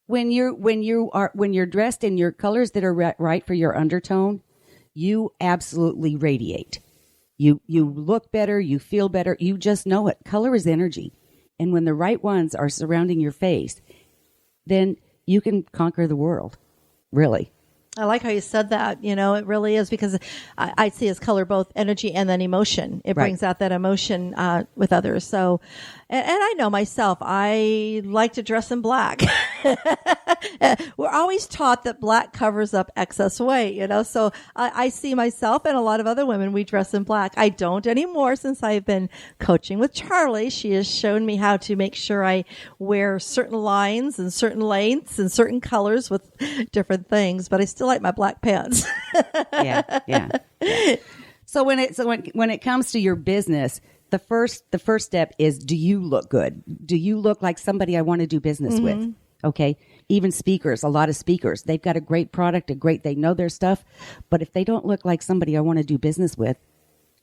When you're dressed in your colors that are right for your undertone, you absolutely radiate. You look better, you feel better, you just know it. Color is energy. And when the right ones are surrounding your face, then you can conquer the world, really. I like how you said that. It really is, because I see as color both energy and then emotion. It brings out that emotion with others. So, and I know myself, I like to dress in black. We're always taught that black covers up excess weight, so I see myself and a lot of other women, we dress in black. I don't anymore since I've been coaching with Charli. She has shown me how to make sure I wear certain lines and certain lengths and certain colors with different things, but I still like my black pants. Yeah. So when it comes to your business, the first step is, do you look good? Do you look like somebody I want to do business with? Okay. Even speakers, a lot of speakers, they've got a great product, they know their stuff. But if they don't look like somebody I want to do business with,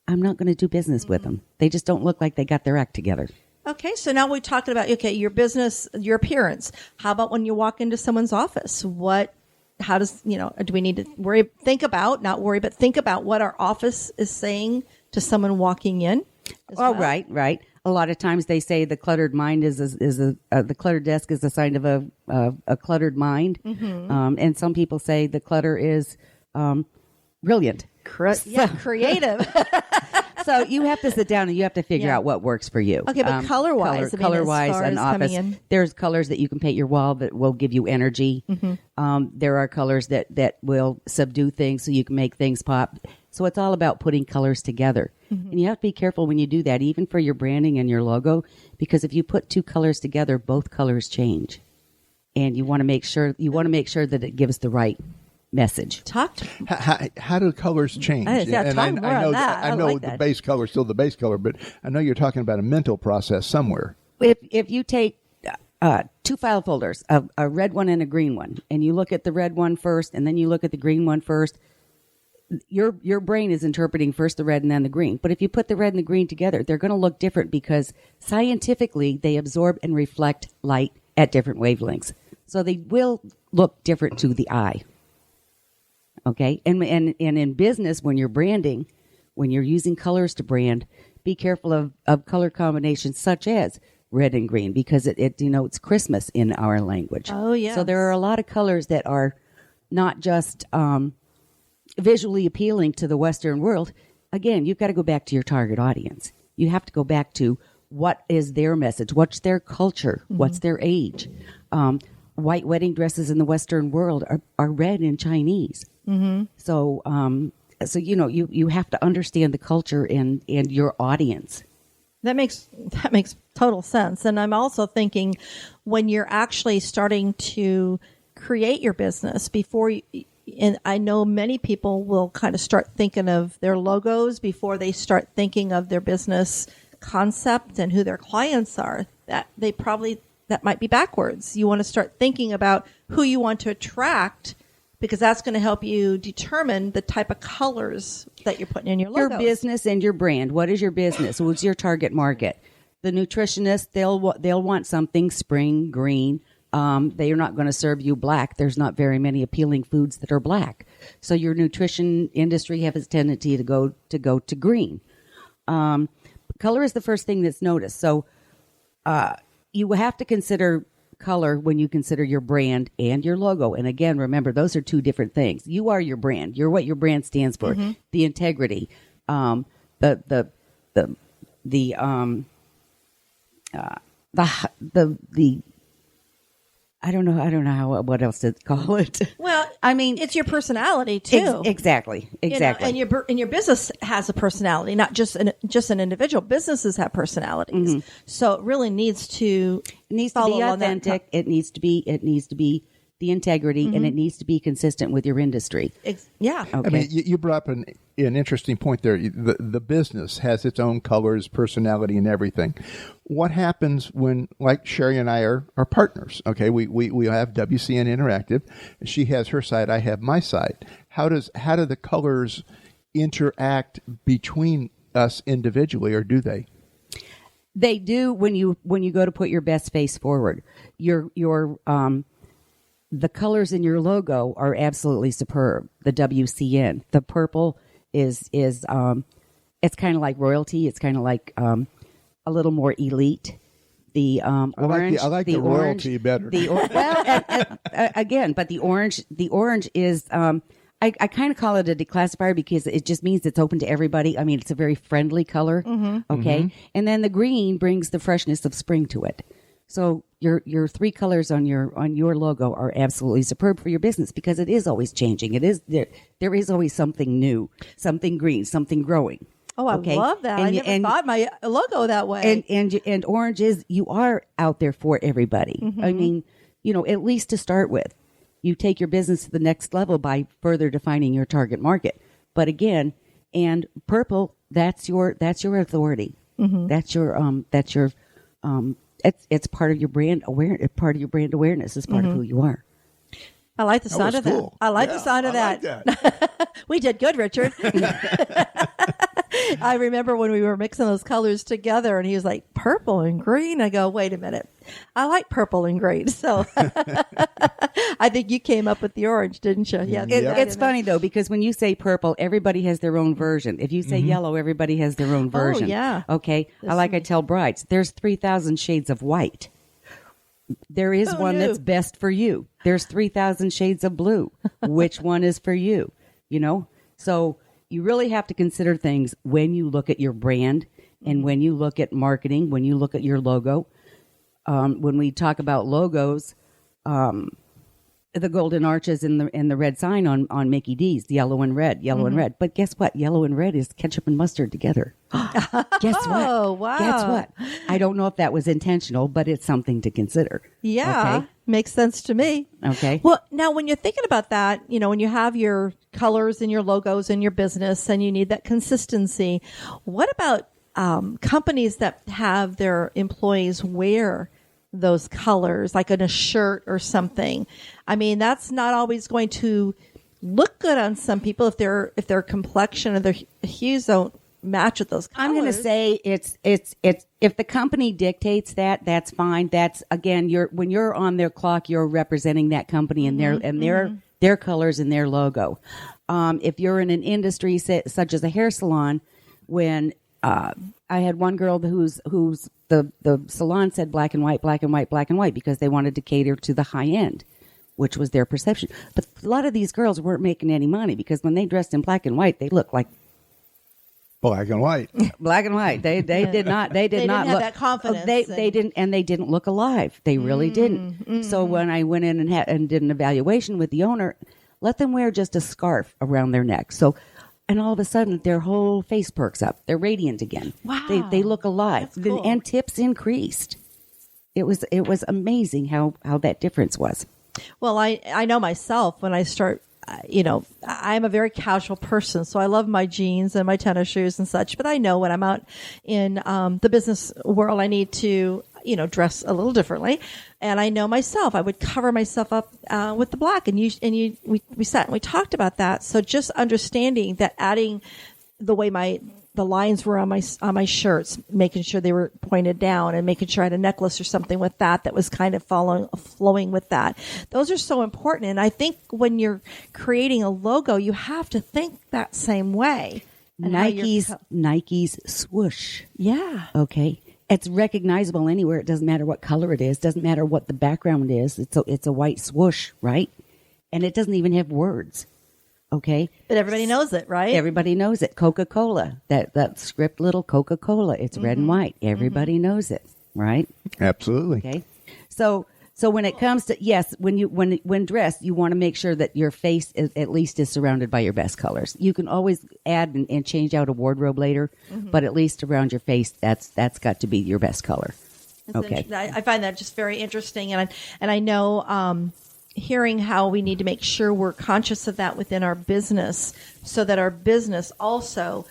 I'm not going to do business with them. They just don't look like they got their act together. Okay. So now we're talking about, your business, your appearance. How about when you walk into someone's office? How does, do we need to think about what our office is saying to someone walking in? Oh, well? Right. A lot of times they say the cluttered mind the cluttered desk is a sign of a cluttered mind. And some people say the clutter is brilliant. Creative. So you have to sit down and you have to figure out what works for you. Okay, but color-wise, an office, there's colors that you can paint your wall that will give you energy. There are colors that will subdue things so you can make things pop. So it's all about putting colors together. And you have to be careful when you do that, even for your branding and your logo, because if you put two colors together, both colors change. And you want to make sure that it gives the right message. Talk to me. How do colors change? I know the base color is still the base color, but I know you're talking about a mental process somewhere. If you take two file folders, a red one and a green one, and you look at the red one first, and then you look at the green one first, your brain is interpreting first the red and then the green. But if you put the red and the green together, they're going to look different because scientifically they absorb and reflect light at different wavelengths. So they will look different to the eye. Okay? And in business, when you're branding, when you're using colors to brand, be careful of color combinations such as red and green, because it denotes Christmas in our language. Oh, yeah. So there are a lot of colors that are not just visually appealing to the Western world. Again, you've got to go back to your target audience. You have to go back to what is their message, what's their culture, what's their age. White wedding dresses in the Western world are red in Chinese. So you have to understand the culture and your audience. That makes total sense. And I'm also thinking when you're actually starting to create your business before you, and I know many people will kind of start thinking of their logos before they start thinking of their business concept and who their clients are. That might be backwards. You want to start thinking about who you want to attract, because that's going to help you determine the type of colors that you're putting in your logos. Your business and your brand. What is your business? What's your target market? The nutritionist, they'll want something spring green. They are not going to serve you black. There's not very many appealing foods that are black. So your nutrition industry has a tendency to go to green. Color is the first thing that's noticed. So you have to consider color when you consider your brand and your logo. And again, remember, those are two different things. You are your brand. You're what your brand stands for. The integrity, the I don't know what else to call it. Well, I mean, it's your personality too. Exactly. And your business has a personality, not just an individual. Businesses have personalities, so it really needs to be authentic. It needs to be the integrity, and it needs to be consistent with your industry. Yeah. Okay. I mean, you brought up an interesting point there. The business has its own colors, personality, and everything. What happens when, like Cheri and I are partners? Okay, we have WCN Interactive. She has her side. I have my side. How do the colors interact between us individually, or do they? They do when you go to put your best face forward. The colors in your logo are absolutely superb. The WCN, the purple is it's kind of like royalty. It's kind of like a little more elite. The orange, I like the orange, royalty better. Again, but the orange is. I kind of call it a declassifier because it just means it's open to everybody. I mean, it's a very friendly color. Okay, and then the green brings the freshness of spring to it. So your three colors on your logo are absolutely superb for your business because it is always changing. It is there is always something new, something green, something growing. Oh, I love that. I never thought my logo that way. And orange is, you are out there for everybody. I mean, at least to start with, you take your business to the next level by further defining your target market. But again, and purple, that's your authority. That's your it's part of your brand awareness. Part of your brand awareness is part of who you are. I like the sound of that. Cool. I like the sound of that. Like that. We did good, Richard. I remember when we were mixing those colors together and he was like, purple and green. I go, wait a minute. I like purple and green. So I think you came up with the orange, didn't you? Yeah. It's funny though, because when you say purple, everybody has their own version. If you say yellow, everybody has their own version. Oh, yeah. Okay. I tell brides, there's 3,000 shades of white. There is one that's best for you. There's 3,000 shades of blue. Which one is for you? So you really have to consider things when you look at your brand and when you look at marketing, when you look at your logo. When we talk about logos, the golden arches and the red sign on Mickey D's, the yellow and red. But guess what? Yellow and red is ketchup and mustard together. Guess what? Oh, wow. Guess what? I don't know if that was intentional, but it's something to consider. Yeah. Okay? Makes sense to me. Okay. Well, now when you're thinking about that, when you have your colors and your logos in your business and you need that consistency, what about companies that have their employees wear those colors, like in a shirt or something? I mean, that's not always going to look good on some people if their complexion or their hues don't match with those colors. I'm going to say it's if the company dictates that, that's fine. That's again, when you're on their clock, you're representing that company and their colors and their logo. If you're in an industry such as a hair salon, when I had one girl who's the salon said black and white, because they wanted to cater to the high end, which was their perception. But a lot of these girls weren't making any money because when they dressed in black and white, they looked like black and white. Black and white. They did not They didn't look have that confidence. They didn't look alive. They really didn't. So when I went in and did an evaluation with the owner, let them wear just a scarf around their neck. So, and all of a sudden their whole face perks up. They're radiant again. Wow. They look alive. That's cool. And tips increased. It was amazing how that difference was. Well, I know myself when I start, I'm a very casual person, so I love my jeans and my tennis shoes and such. But I know when I'm out in the business world, I need to, dress a little differently. And I know myself, I would cover myself up with the black. And we sat and we talked about that. So just understanding that, adding the way the lines were on my shirts, making sure they were pointed down and making sure I had a necklace or something with that was kind of flowing with that. Those are so important. And I think when you're creating a logo, you have to think that same way. Nike's swoosh. Yeah. Okay. It's recognizable anywhere. It doesn't matter what color it is. Doesn't matter what the background is. It's a white swoosh, right? And it doesn't even have words. Okay. But everybody knows it, right? Everybody knows it. Coca-Cola, that script little Coca-Cola, it's red and white. Everybody knows it, right? Absolutely. Okay. So when it comes to, yes, when dressed, you want to make sure that your face at least is surrounded by your best colors. You can always add and change out a wardrobe later, but at least around your face, that's got to be your best color. Okay. I find that just very interesting. And I know, hearing how we need to make sure we're conscious of that within our business so that our business also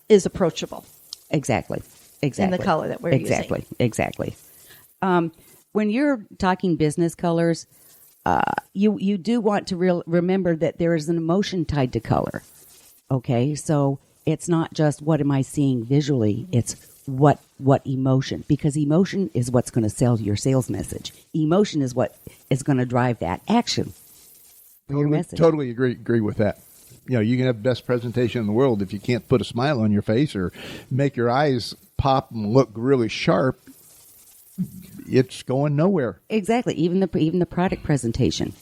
is approachable. Exactly. In the color that we're using. Exactly. When you're talking business colors, you do want to remember that there is an emotion tied to color. Okay. So it's not just what am I seeing visually? It's what emotion, because emotion is what's going to sell your sales message. Emotion is what is going to drive that action. Totally agree with that. You can have the best presentation in the world if you can't put a smile on your face or make your eyes pop and look really sharp. It's going nowhere. Exactly. Even the product presentation,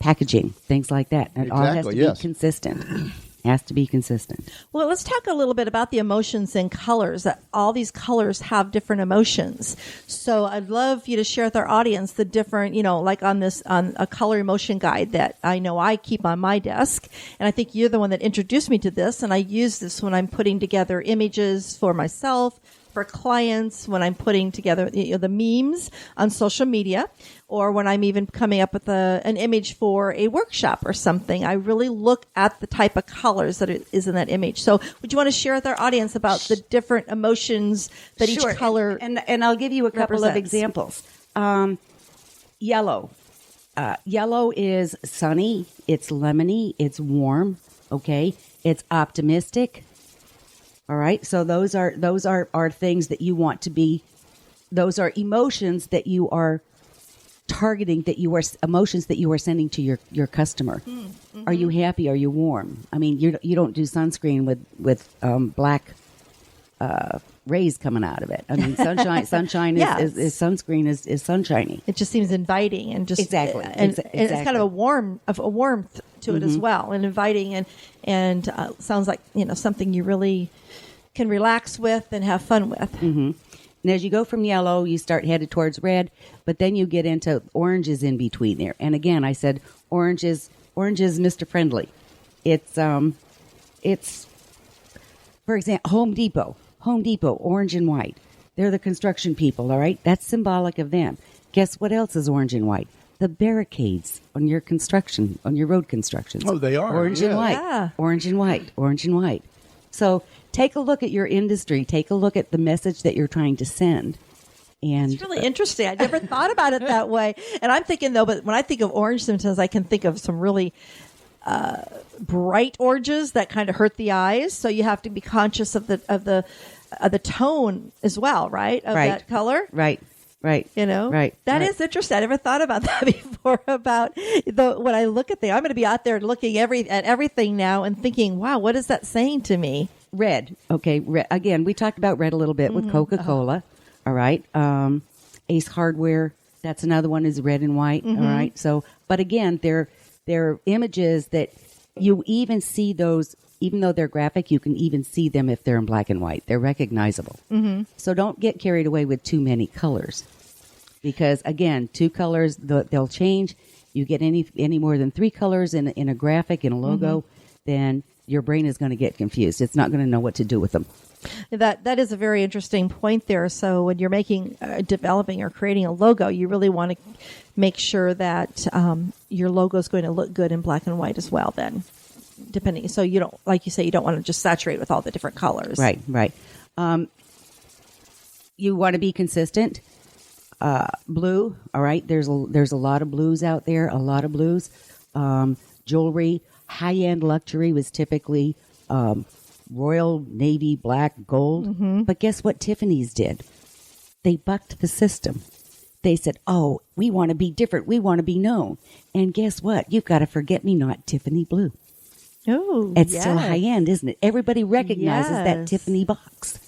packaging, things like that. It all has to be consistent. Has to be consistent. Well, let's talk a little bit about the emotions and colors. That all these colors have different emotions. So I'd love you to share with our audience the different, like on a color emotion guide that I know I keep on my desk. And I think you're the one that introduced me to this. And I use this when I'm putting together images for myself, for clients, when I'm putting together the memes on social media, or when I'm even coming up with an image for a workshop or something. I really look at the type of colors that is in that image. So would you want to share with our audience about the different emotions that each color and I'll give you a couple of examples. Yellow. Yellow is sunny, it's lemony, it's warm, okay? It's optimistic. All right, so those are things that you want to be. Those are emotions that you are targeting. Emotions that you are sending to your customer. Mm-hmm. Are you happy? Are you warm? I mean, you don't do sunscreen with black rays coming out of it. I mean, sunshine is sunscreen is sunshiny. It just seems inviting and just exactly, and it's kind of a warmth to it as well, and inviting and sounds like something you really can relax with and have fun with. Mm-hmm. And as you go from yellow, you start headed towards red, but then you get into oranges in between there. And again, I said orange is Mr. Friendly. It's for example, Home Depot, orange and white. They're the construction people, all right? That's symbolic of them. Guess what else is orange and white? The barricades on your road constructions. Oh, they are. Orange and white. Yeah. Orange and white. Orange and white. So take a look at your industry. Take a look at the message that you're trying to send. And it's really interesting. I never thought about it that way. And I'm thinking, though, but when I think of orange, sometimes I can think of some really bright oranges that kind of hurt the eyes. So you have to be conscious of the tone as well, right? Of that color. Right. Right. Right. That is interesting. I never thought about that before about when I look at I'm going to be out there looking at everything now and thinking, wow, what is that saying to me? Red. Okay. Red. Again, we talked about red a little bit with Coca-Cola. All right. Ace Hardware. That's another one is red and white. All right. So, but again, they're images that you even see those, even though they're graphic, you can even see them if they're in black and white. They're recognizable. Mm-hmm. So don't get carried away with too many colors. Because, again, 2 colors, they'll change. You get any more than 3 colors in a graphic, in a logo, then your brain is going to get confused. It's not going to know what to do with them. That is a very interesting point there. So when you're developing or creating a logo, you really want to make sure that your logo is going to look good in black and white as well then, depending. So you don't, like you say, you don't want to just saturate with all the different colors. Right. You want to be consistent. Blue, all right. There's a lot of blues out there. A lot of blues. Jewelry, high-end luxury was typically Royal Navy, black, gold. Mm-hmm. But guess what Tiffany's did? They bucked the system. They said, "Oh, we want to be different. We want to be known." And guess what? You've got a forget-me-not Tiffany blue. Oh, it's still high-end, isn't it? Everybody recognizes that Tiffany box.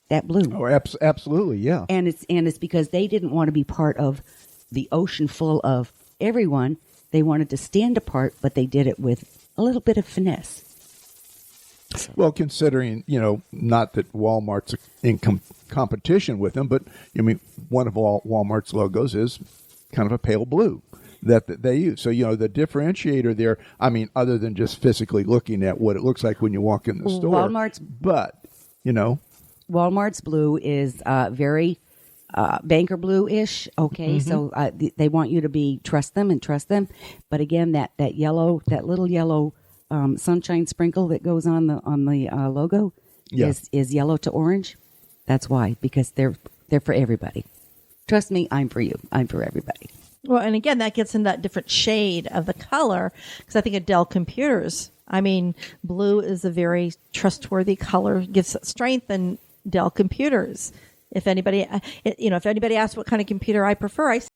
That blue. Oh, absolutely, yeah. And it's because they didn't want to be part of the ocean full of everyone. They wanted to stand apart, but they did it with a little bit of finesse. Well, considering, not that Walmart's in competition with them, but, one of Walmart's logos is kind of a pale blue that they use. So, the differentiator there, other than just physically looking at what it looks like when you walk in the store. Walmart's blue is very banker blue-ish. Okay, mm-hmm. So they want you to trust them. But again, that little yellow sunshine sprinkle that goes on the logo is yellow to orange. That's why, because they're for everybody. Trust me, I'm for you. I'm for everybody. Well, and again, that gets in that different shade of the color, because I think at Dell Computers, blue is a very trustworthy color, gives it strength and Dell computers. If anybody asks what kind of computer I prefer, I say